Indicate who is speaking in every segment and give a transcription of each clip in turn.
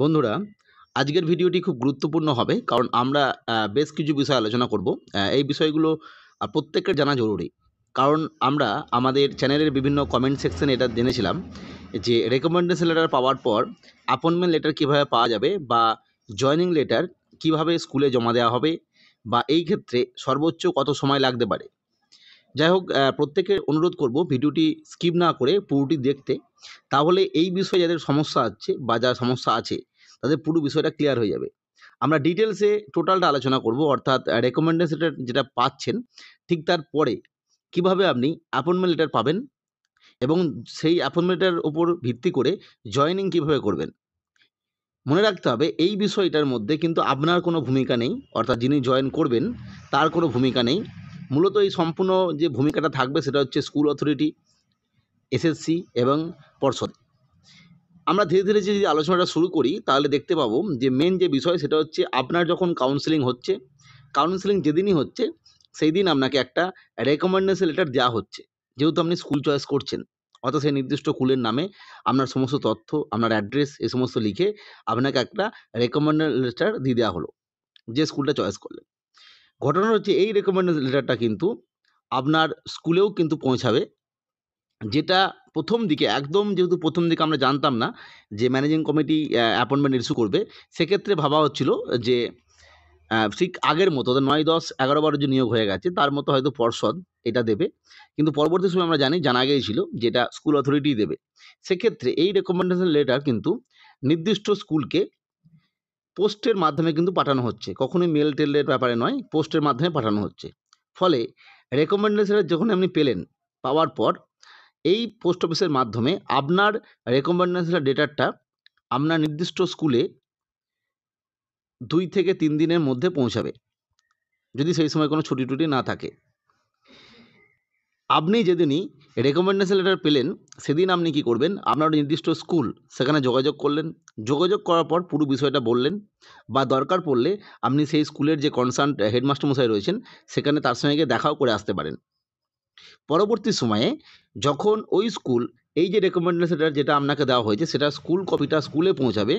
Speaker 1: বন্ধুরা, আজকের ভিডিওটি খুব গুরুত্বপূর্ণ হবে কারণ আমরা বেশ কিছু বিষয় আলোচনা করব। এই বিষয়গুলো প্রত্যেকের জানা জরুরি। কারণ আমরা আমাদের চ্যানেলের বিভিন্ন কমেন্ট সেকশনে এটা জেনেছিলাম যে রেকমেন্ডেশন লেটার পাওয়ার পর অ্যাপয়েন্টমেন্ট লেটার কীভাবে পাওয়া যাবে বা জয়েনিং লেটার কীভাবে স্কুলে জমা দেওয়া হবে বা এই ক্ষেত্রে সর্বোচ্চ কত সময় লাগতে পারে। যাই হোক, প্রত্যেকে অনুরোধ করব ভিডিওটি স্কিপ না করে পুরোটি দেখতে। তাহলে এই বিষয়ে যাদের সমস্যা আছে বা যার সমস্যা আছে তাদের পুরো বিষয়টা ক্লিয়ার হয়ে যাবে। আমরা ডিটেলসে টোটালটা আলোচনা করব, অর্থাৎ রেকমেন্ডেশন যেটা পাচ্ছেন ঠিক তারপরে কিভাবে আপনি অ্যাপয়েন্টমেন্ট লেটার পাবেন এবং সেই অ্যাপয়েন্টমেন্ট লেটারের উপর ভিত্তি করে জয়েনিং কিভাবে করবেন। মনে রাখতে হবে এই বিষয়টার মধ্যে কিন্তু আপনার কোনো ভূমিকা নেই, অর্থাৎ যিনি জয়েন করবেন তার কোনো ভূমিকা নেই। মূলত এই সম্পূর্ণ যে ভূমিকাটা থাকবে সেটা হচ্ছে স্কুল অথরিটি, এসএসসি এবং পর্ষদ। আমরা ধীরে ধীরে যদি আলোচনাটা শুরু করি তাহলে দেখতে পাবো যে মেন যে বিষয় সেটা হচ্ছে আপনার যখন কাউন্সেলিং হচ্ছে, কাউন্সেলিং যেদিনই হচ্ছে সেই দিন আপনাকে একটা রেকমেন্ডেশন লেটার দেওয়া হচ্ছে। যেহেতু আপনি স্কুল চয়েস করছেন, অর্থাৎ সেই নির্দিষ্ট স্কুলের নামে আপনার সমস্ত তথ্য, আপনার অ্যাড্রেস এই সমস্ত লিখে আপনাকে একটা রেকমেন্ডেশন লেটার দিয়ে দেওয়া হলো যে স্কুলটা চয়েস করলেন। ঘটনা হচ্ছে এই রেকমেন্ডেশন লেটারটা কিন্তু আপনার স্কুলেও কিন্তু পৌঁছাবে, যেটা প্রথম দিকে একদম, যেহেতু প্রথম দিকে আমরা জানতাম না যে ম্যানেজিং কমিটি অ্যাপয়েন্টমেন্ট ইস্যু করবে, সেক্ষেত্রে ভাবা হচ্ছিল যে ঠিক আগের মতো অর্থাৎ ৯, ১০, ১১, ১২ যে নিয়োগ হয়ে গেছে তার মতো হয়তো পর্ষদ এটা দেবে। কিন্তু পরবর্তী সময়ে আমরা জানা গিয়েছিল যেটা স্কুল অথরিটিই দেবে। সেক্ষেত্রে এই রেকমেন্ডেশন লেটার কিন্তু নির্দিষ্ট স্কুলকে পোস্টের মাধ্যমে কিন্তু পাঠানো হচ্ছে। কখনোই মেল টেলের ব্যাপারে নয়, পোস্টের মাধ্যমে পাঠানো হচ্ছে। ফলে রেকমেন্ডেশন যখন আপনি পেলেন, পাওয়ার পর এই পোস্ট অফিসের মাধ্যমে আপনার রেকমেন্ডেশন লেটারটা আপনার নির্দিষ্ট স্কুলে ২ থেকে ৩ দিনের মধ্যে পৌঁছাবে, যদি সেই সময় কোনো ছুটি-টুটি না থাকে। আপনি যেদিনই রেকমেন্ডেশন লেটার পেলেন সেদিন আপনি কী করবেন, আপনার নির্দিষ্ট স্কুল সেখানে যোগাযোগ করলেন। যোগাযোগ করার পর পুরো বিষয়টা বললেন, বা দরকার পড়লে আপনি সেই স্কুলের যে কনসার্ন হেডমাস্টার মশাই রয়েছেন সেখানে তার সঙ্গে গিয়ে দেখাও করে আসতে পারেন। পরবর্তী সময়ে যখন ওই স্কুল এই যে রেকমেন্ডেশন লেটার যেটা আপনাকে দেওয়া হয়েছে সেটা স্কুল কপিটা স্কুলে পৌঁছাবে।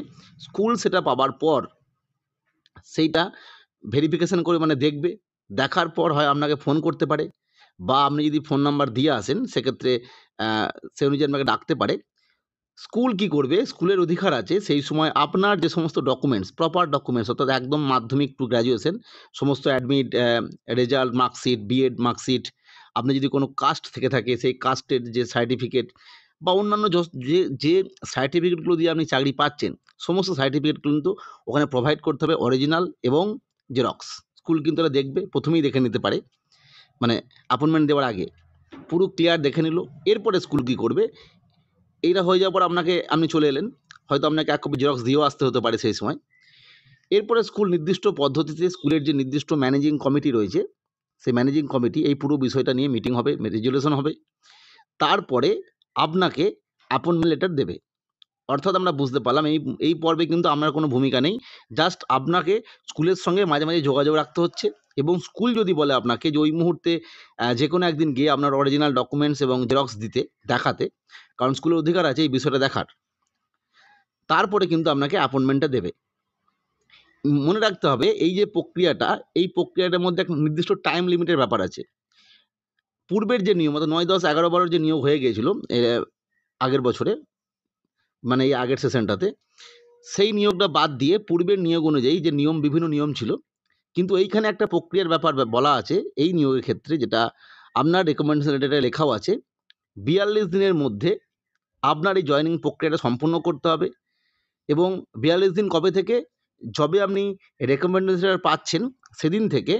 Speaker 1: স্কুল সেটা পাবার পর সেইটা ভেরিফিকেশন করে মানে দেখবে। দেখার পর হয় আপনাকে ফোন করতে পারে, বা আপনি যদি ফোন নাম্বার দিয়ে আসেন সেক্ষেত্রে সে অনুযায়ী আপনাকে ডাকতে পারে। স্কুল কি করবে, স্কুলের অধিকার আছে সেই সময় আপনার যে সমস্ত ডকুমেন্টস, প্রপার ডকুমেন্টস, অর্থাৎ একদম মাধ্যমিক টু গ্র্যাজুয়েশন সমস্ত admit, result, marksheet, BEd marksheet, আপনি যদি কোনো কাস্ট থেকে থাকে সেই কাস্টের যে সার্টিফিকেট বা অন্যান্য যে সার্টিফিকেটগুলো দিয়ে আপনি চাকরি পাচ্ছেন, সমস্ত সার্টিফিকেট কিন্তু ওখানে প্রোভাইড করতে হবে, অরিজিনাল এবং জেরক্স। স্কুল কিন্তু এটা দেখবে, প্রথমেই দেখে নিতে পারে, মানে অ্যাপয়েন্টমেন্ট দেওয়ার আগে পুরো ক্লিয়ার দেখে নিল। এরপরে স্কুল কী করবে, এইটা হয়ে যাওয়ার পর আপনি চলে এলেন, হয়তো আপনাকে ১ কপি জেরক্স দিয়েও আসতে হতে পারে সেই সময়। এরপরে স্কুল নির্দিষ্ট পদ্ধতিতে স্কুলের যে নির্দিষ্ট ম্যানেজিং কমিটি রয়েছে সেই ম্যানেজিং কমিটি এই পুরো বিষয়টা নিয়ে মিটিং হবে, রেজুলেশন হবে। তারপরে আপনাকে অ্যাপয়েন্টমেন্ট লেটার দেবে। অর্থাৎ আমরা বুঝতে পারলাম এই পর্বে কিন্তু আপনার কোনো ভূমিকা নেই। জাস্ট আপনাকে স্কুলের সঙ্গে মাঝে মাঝে যোগাযোগ রাখতে হচ্ছে, এবং স্কুল যদি বলে আপনাকে যে ওই মুহূর্তে যেকোনো একদিন গিয়ে আপনার অরিজিনাল ডকুমেন্টস এবং জেরক্স দিতে, দেখাতে, কারণ স্কুলের অধিকার আছে এই বিষয়টা দেখার, তারপরে কিন্তু আপনাকে অ্যাপয়েন্টমেন্টটা দেবে। মনে রাখতে হবে এই যে প্রক্রিয়াটা, এই প্রক্রিয়াটার মধ্যে একটা নির্দিষ্ট টাইম লিমিটের ব্যাপার আছে। পূর্বের যে নিয়ম, অর্থাৎ ৯, ১০, ১১, ১২ যে নিয়োগ হয়ে গিয়েছিল আগের বছরে, মানে এই আগের সেশনটাতে, সেই নিয়োগটা বাদ দিয়ে পূর্বের নিয়োগ অনুযায়ী যে নিয়ম, বিভিন্ন নিয়ম ছিল, কিন্তু এইখানে একটা প্রক্রিয়ার ব্যাপার বলা আছে এই নিয়োগের ক্ষেত্রে, যেটা আপনার রেকমেন্ডেশন লেটারে লেখাও আছে। ৪২ দিনের মধ্যে আপনার এই জয়েনিং প্রক্রিয়াটা সম্পূর্ণ করতে হবে, এবং ৪২ দিন কবে থেকে, যবে আপনি রেকমেন্ডেশন লেটার পাচ্ছেন সেদিন থেকে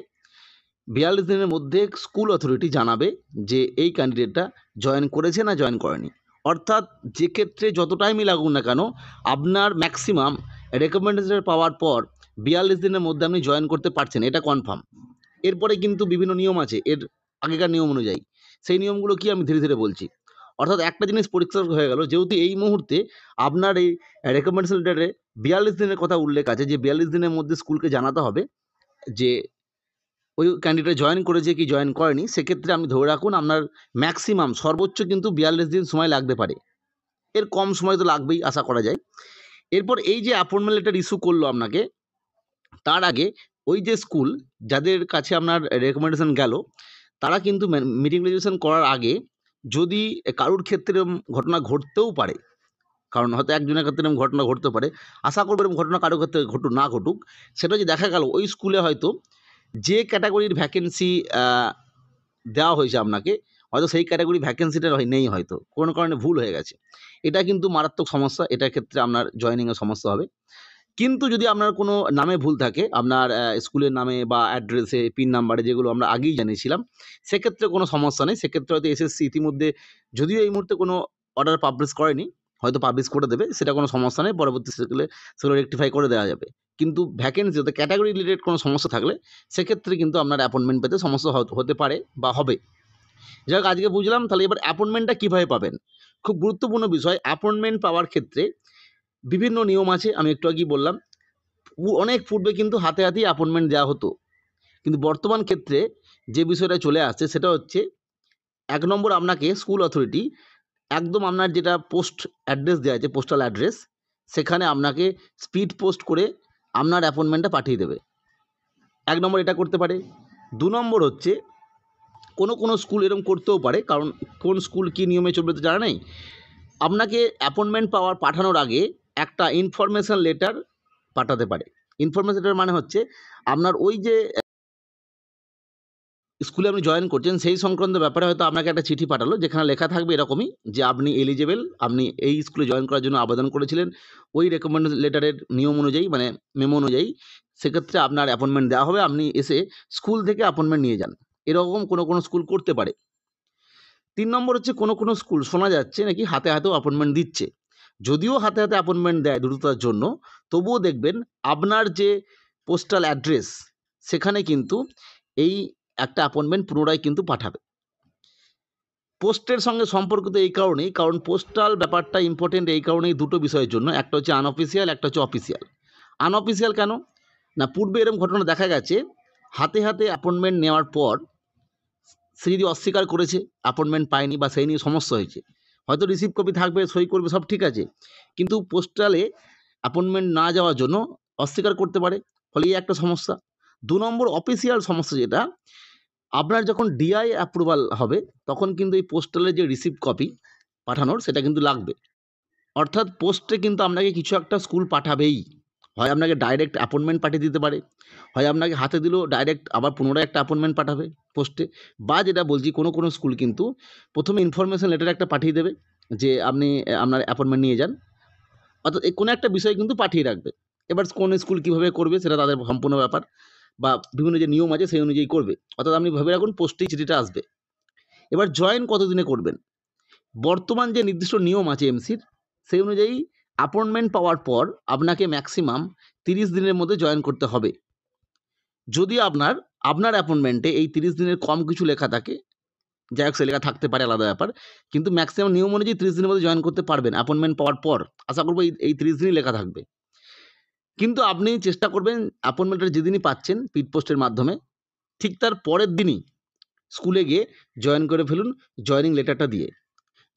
Speaker 1: ৪২ দিনের মধ্যে স্কুল অথরিটি জানাবে যে এই ক্যান্ডিডেটটা জয়েন করেছে না জয়েন করেনি। অর্থাৎ যে ক্ষেত্রে যত টাইমই লাগুক না কেন, আপনার ম্যাক্সিমাম রেকমেন্ডেশন লেটার পাওয়ার পর ৪২ দিনের মধ্যে আপনি জয়েন করতে পারছেন, এটা কনফার্ম। এরপরে কিন্তু বিভিন্ন নিয়ম আছে এর আগেকার নিয়ম অনুযায়ী, সেই নিয়মগুলো কি আমি ধীরে ধীরে বলছি। অর্থাৎ একটা জিনিস পরিষ্কার হয়ে গেল, যেহেতু এই মুহূর্তে আপনার এই রেকমেন্ডেশন লেটারে ৪২ দিনের কথা উল্লেখ আছে, যে ৪২ দিনের মধ্যে স্কুলকে জানাতে হবে যে ওই ক্যান্ডিডেট জয়েন করেছে কি জয়েন করেনি। সেক্ষেত্রে আপনি ধরে রাখুন আপনার ম্যাক্সিমাম সর্বোচ্চ কিন্তু ৪২ দিন সময় লাগতে পারে, এর কম সময় তো লাগবেই আশা করা যায়। এরপর এই যে অ্যাপয়েন্টমেন্ট লেটার ইস্যু করলো আপনাকে, তার আগে ওই যে স্কুল যাদের কাছে আপনার রেকমেন্ডেশন গেল, তারা কিন্তু মিটিং রেজুলেশন করার আগে যদি কারুর ক্ষেত্রে এরম ঘটনা ঘটতেও পারে, কারণ হয়তো একজনের ক্ষেত্রে এরকম ঘটনা ঘটতে পারে, আশা করবো এরকম ঘটনা কারোর ক্ষেত্রে না ঘটুক। সেটা যে দেখা গেল ওই স্কুলে হয়তো যে ক্যাটাগরির ভ্যাকেন্সি দেওয়া হয়েছে আপনাকে, হয়তো সেই ক্যাটাগরি ভ্যাকেন্সিটা নেই, হয়তো কোনো কারণে ভুল হয়ে গেছে। এটা কিন্তু মারাত্মক সমস্যা, এটার ক্ষেত্রে আপনার জয়েনিংয়ের সমস্যা হবে। কিন্তু যদি আপনার কোনো নামে ভুল থাকে, আপনার স্কুলের নামে বা অ্যাড্রেসে, পিন নাম্বারে, যেগুলো আমরা আগেই জানিয়েছিলাম, সেক্ষেত্রে কোনো সমস্যা নেই। সেক্ষেত্রে হয়তো এসএসসি ইতিমধ্যে, যদিও এই মুহূর্তে কোনো অর্ডার পাবলিশ করেনি, হয়তো পাবলিশ করে দেবে, সেটা কোনো সমস্যা নেই। পরবর্তী সেগুলো রেকটিফাই করে দেওয়া যাবে। কিন্তু ভ্যাকেন্সি হতে ক্যাটাগরি রিলেটেড কোনো সমস্যা থাকলে সেক্ষেত্রে কিন্তু আপনার অ্যাপয়েন্টমেন্ট পেতে সমস্যা হতে পারে বা হবে। যাই হোক, আজকে বুঝলাম। তাহলে এবার অ্যাপয়েন্টমেন্টটা কীভাবে পাবেন? খুব গুরুত্বপূর্ণ বিষয়। অ্যাপয়েন্টমেন্ট পাওয়ার ক্ষেত্রে বিভিন্ন নিয়ম আছে, আমি একটু আগেই বললাম। অনেক পূর্বে কিন্তু হাতে হাতেই অ্যাপয়েন্টমেন্ট দেওয়া হতো, কিন্তু বর্তমান ক্ষেত্রে যে বিষয়টা চলে আসছে সেটা হচ্ছে, ১ নম্বর, আপনাকে স্কুল অথরিটি একদম আপনার যেটা পোস্ট অ্যাড্রেস দেওয়া আছে, পোস্টাল অ্যাড্রেস, সেখানে আপনাকে স্পিড পোস্ট করে আপনার অ্যাপয়েন্টমেন্টটা পাঠিয়ে দেবে। ১ নম্বর এটা করতে পারে। ২ নম্বর হচ্ছে, কোনো স্কুল এরকম করতেও পারে, কারণ কোন স্কুল কী নিয়মে চলবে তো জানা নেই। আপনাকে অ্যাপয়েন্টমেন্ট পাঠানোর আগে একটা ইনফরমেশন লেটার পাঠাতে পারে। ইনফরমেশন লেটার মানে হচ্ছে, আপনার ওই যে স্কুলে আপনি জয়েন করছেন সেই সংক্রান্ত ব্যাপারে হয়তো আপনাকে একটা চিঠি পাঠালো, যেখানে লেখা থাকবে এরকমই যে আপনি এলিজেবল, আপনি এই স্কুলে জয়েন করার জন্য আবেদন করেছিলেন, ওই রেকমেন্ডেশন লেটারের নিয়ম অনুযায়ী, মানে মেমো অনুযায়ী, সেক্ষেত্রে আপনার অ্যাপয়েন্টমেন্ট দেওয়া হবে, আপনি এসে স্কুল থেকে অ্যাপয়েন্টমেন্ট নিয়ে যান। এরকম কোনো স্কুল করতে পারে। ৩ নম্বর হচ্ছে, কোনো স্কুল শোনা যাচ্ছে নাকি হাতে হাতেও অ্যাপয়েন্টমেন্ট দিচ্ছে। যদিও হাতে হাতে অ্যাপয়েন্টমেন্ট দেয় দ্রুততার জন্য, তবুও দেখবেন আপনার যে পোস্টাল অ্যাড্রেস, সেখানে কিন্তু এই একটা অ্যাপয়েন্টমেন্ট পুনরায় কিন্তু পাঠাবে। পোস্টের সঙ্গে সম্পর্কিত এই কারণেই, কারণ পোস্টাল ব্যাপারটা ইম্পর্টেন্ট এই কারণেই, দুটো বিষয়ের জন্য। একটা হচ্ছে আনঅফিসিয়াল, একটা হচ্ছে অফিসিয়াল। আনঅফিসিয়াল কেন না, পূর্বে এরকম ঘটনা দেখা গেছে, হাতে হাতে অ্যাপয়েন্টমেন্ট নেওয়ার পর সে যদি অস্বীকার করেছে, অ্যাপয়েন্টমেন্ট পায়নি বা সেই নিয়ে সমস্যা হয়েছে, হয়তো রিসিভ কপি থাকবে, সই করবে, সব ঠিক আছে, কিন্তু পোস্টালে অ্যাপয়েন্টমেন্ট না যাওয়ার জন্য অস্বীকার করতে পারে, ফলে এই একটা সমস্যা। ২ নম্বর অফিসিয়াল সমস্যা যেটা, আপনার যখন ডিআই অ্যাপ্রুভাল হবে, তখন কিন্তু এই পোস্টালের যে রিসিপ্ট কপি পাঠানোর, সেটা কিন্তু লাগবে। অর্থাৎ পোস্টে কিন্তু আপনাকে কিছু একটা স্কুল পাঠাবেই। হয় আপনাকে ডাইরেক্ট অ্যাপয়েন্টমেন্ট পাঠিয়ে দিতে পারে, হয় আপনাকে হাতে দিলেও ডাইরেক্ট আবার পুনরায় একটা অ্যাপয়েন্টমেন্ট পাঠাবে পোস্টে, বা যেটা বলছি, কোনো স্কুল কিন্তু প্রথমে ইনফরমেশন লেটার একটা পাঠিয়ে দেবে যে আপনি আপনার অ্যাপয়েন্টমেন্ট নিয়ে যান। অর্থাৎ কোনো একটা বিষয় কিন্তু পাঠিয়ে রাখবে। এবার কোন স্কুল কীভাবে করবে সেটা তাদের সম্পূর্ণ ব্যাপার, বা বিভিন্ন যে নিয়ম আছে সেই অনুযায়ী করবে। অর্থাৎ আপনি ভেবে রাখুন পোস্টেই চিঠিটা আসবে। এবার জয়েন কতদিনে করবেন? বর্তমান যে নির্দিষ্ট নিয়ম আছে এমসির, সেই অনুযায়ী অ্যাপয়েন্টমেন্ট পাওয়ার পর আপনাকে ম্যাক্সিমাম ৩০ দিনের মধ্যে জয়েন করতে হবে। যদি আপনার অ্যাপয়েন্টমেন্টে এই ৩০ দিনের কম কিছু লেখা থাকে, যাই হোক সে লেখা থাকতে পারে, আলাদা ব্যাপার, কিন্তু ম্যাক্সিমাম নিয়ম অনুযায়ী ৩০ দিনের মধ্যে জয়েন করতে পারবেন অ্যাপয়েন্টমেন্ট পাওয়ার পর। আশা করব এই ৩০ দিনই লেখা থাকবে। কিন্তু আপনি চেষ্টা করবেন অ্যাপয়েন্টমেন্টটা যেদিনই পাচ্ছেন স্পিড পোস্টের মাধ্যমে, ঠিক তার পরের দিনই স্কুলে গিয়ে জয়েন করে ফেলুন, জয়েনিং লেটারটা দিয়ে।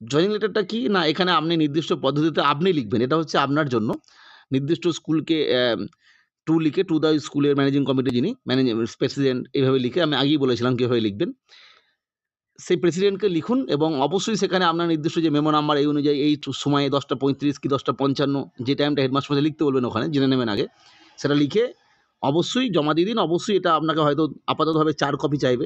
Speaker 1: জয়েনিং লেটারটা কি না, এখানে আপনি নির্দিষ্ট পদ্ধতিতে আপনি লিখবেন, এটা হচ্ছে আপনার জন্য। নির্দিষ্ট স্কুলকে লিখে, টু দ্য স্কুলের ম্যানেজিং কমিটি যিনি প্রেসিডেন্ট, এইভাবে লিখে, আমি আগেই বলেছিলাম কীভাবে লিখবেন। সেই প্রেসিডেন্টকে লিখুন, এবং অবশ্যই সেখানে আপনার নির্দিষ্ট যে মেমো নাম্বার, এই অনুযায়ী এই সময়ে 10:35 কি 10:55, যে টাইমটা হেডমাস্টার লিখতে বলবেন ওখানে, জেনে নেবেন আগে, সেটা লিখে অবশ্যই জমা দিয়ে দিন। অবশ্যই এটা আপনাকে হয়তো আপাততভাবে 4 কপি চাইবে,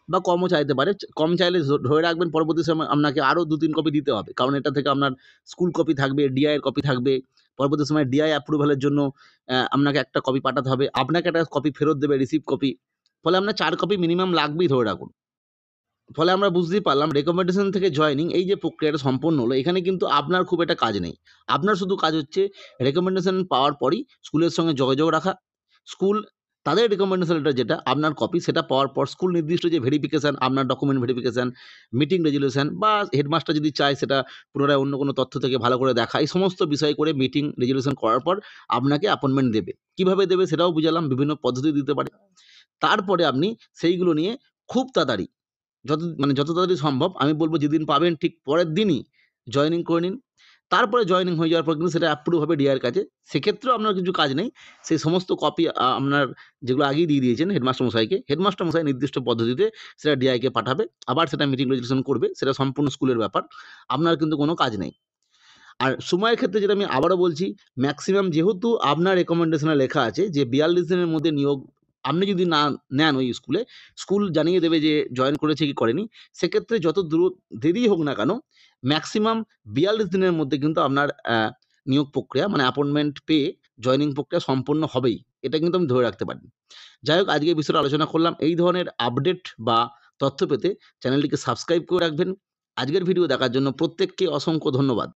Speaker 1: বা কমও চাইতে পারে। কম চাইলে ধরে রাখবেন পরবর্তী সময় আপনাকে আরও 2-3 কপি দিতে হবে, কারণ এটা থেকে আপনার স্কুল কপি থাকবে, ডিআইয়ের কপি থাকবে। পরবর্তী সময়ে ডিআই অ্যাপ্রুভালের জন্য আপনাকে একটা কপি পাঠাতে হবে, আপনাকে একটা কপি ফেরত দেবে, রিসিপ্ট কপি। ফলে আপনার 4 কপি মিনিমাম লাগবেই, ধরে রাখুন। ফলে আমরা বুঝতেই পারলাম রেকমেন্ডেশন থেকে জয়েনিং, এই যে প্রক্রিয়াটা সম্পন্ন হলো, এখানে কিন্তু আপনার খুব একটা কাজ নেই। আপনার শুধু কাজ হচ্ছে রেকমেন্ডেশন পাওয়ার পরই স্কুলের সঙ্গে যোগাযোগ রাখা। স্কুল তাদের রেকমেন্ডেশন লেটার যেটা আপনার কপি, সেটা পাওয়ার পর স্কুল নির্দিষ্ট যে ভেরিফিকেশান, আপনার ডকুমেন্ট ভেরিফিকেশান, মিটিং রেজুলেশন, বা হেডমাস্টার যদি চায় সেটা পুনরায় অন্য কোনো তথ্য থেকে ভালো করে দেখা, এই সমস্ত বিষয় করে মিটিং রেজুলেশন করার পর আপনাকে অ্যাপয়েন্টমেন্ট দেবে। কীভাবে দেবে সেটাও বুঝালাম, বিভিন্ন পদ্ধতি দিতে পারে। তারপরে আপনি সেইগুলো নিয়ে খুব তাড়াতাড়ি, যত তাড়াতাড়ি সম্ভব, আমি বলব যেদিন পাবেন ঠিক পরের দিনই জয়েনিং করে নিন। তারপরে জয়েনিং হয়ে যাওয়ার পর কিন্তু সেটা অ্যাপ্রুভ হবে ডিআইয়ের কাছে। সেক্ষেত্রেও আপনার কিছু কাজ নেই। সেই সমস্ত কপি আপনার যেগুলো আগেই দিয়ে দিয়েছেন হেডমাস্টার মশাইকে, হেডমাস্টার মশাই নির্দিষ্ট পদ্ধতিতে সেটা ডিআইকে পাঠাবে। আবার সেটা মিটিং রেজুলেশন করবে। সেটা সম্পূর্ণ স্কুলের ব্যাপার। আপনার কিন্তু কোনো কাজ নেই। আর সময়ের ক্ষেত্রে যেটা আমি আবারও বলছি, ম্যাক্সিমাম যেহেতু আপনার রেকমেন্ডেশনে লেখা আছে যে ৪২ দিনের মধ্যে নিয়োগ আপনি যদি না নেন ওই স্কুলে, স্কুল জানিয়ে দেবে যে জয়েন করেছে কি করেনি। সেক্ষেত্রে যত দেরি হোক না কেন, ম্যাক্সিমাম ৪২ দিনের মধ্যে কিন্তু আপনার নিয়োগ প্রক্রিয়া মানে অ্যাপয়েন্টমেন্ট পেয়ে জয়েনিং প্রক্রিয়া সম্পন্ন হবেই। এটা কিন্তু আপনি ধরে রাখতে পারেন। যাই হোক, আজকে এই বিষয়টা আলোচনা করলাম। এই ধরনের আপডেট বা তথ্য পেতে চ্যানেলটিকে সাবস্ক্রাইব করে রাখবেন। আজকের ভিডিও দেখার জন্য প্রত্যেককে অসংখ্য ধন্যবাদ।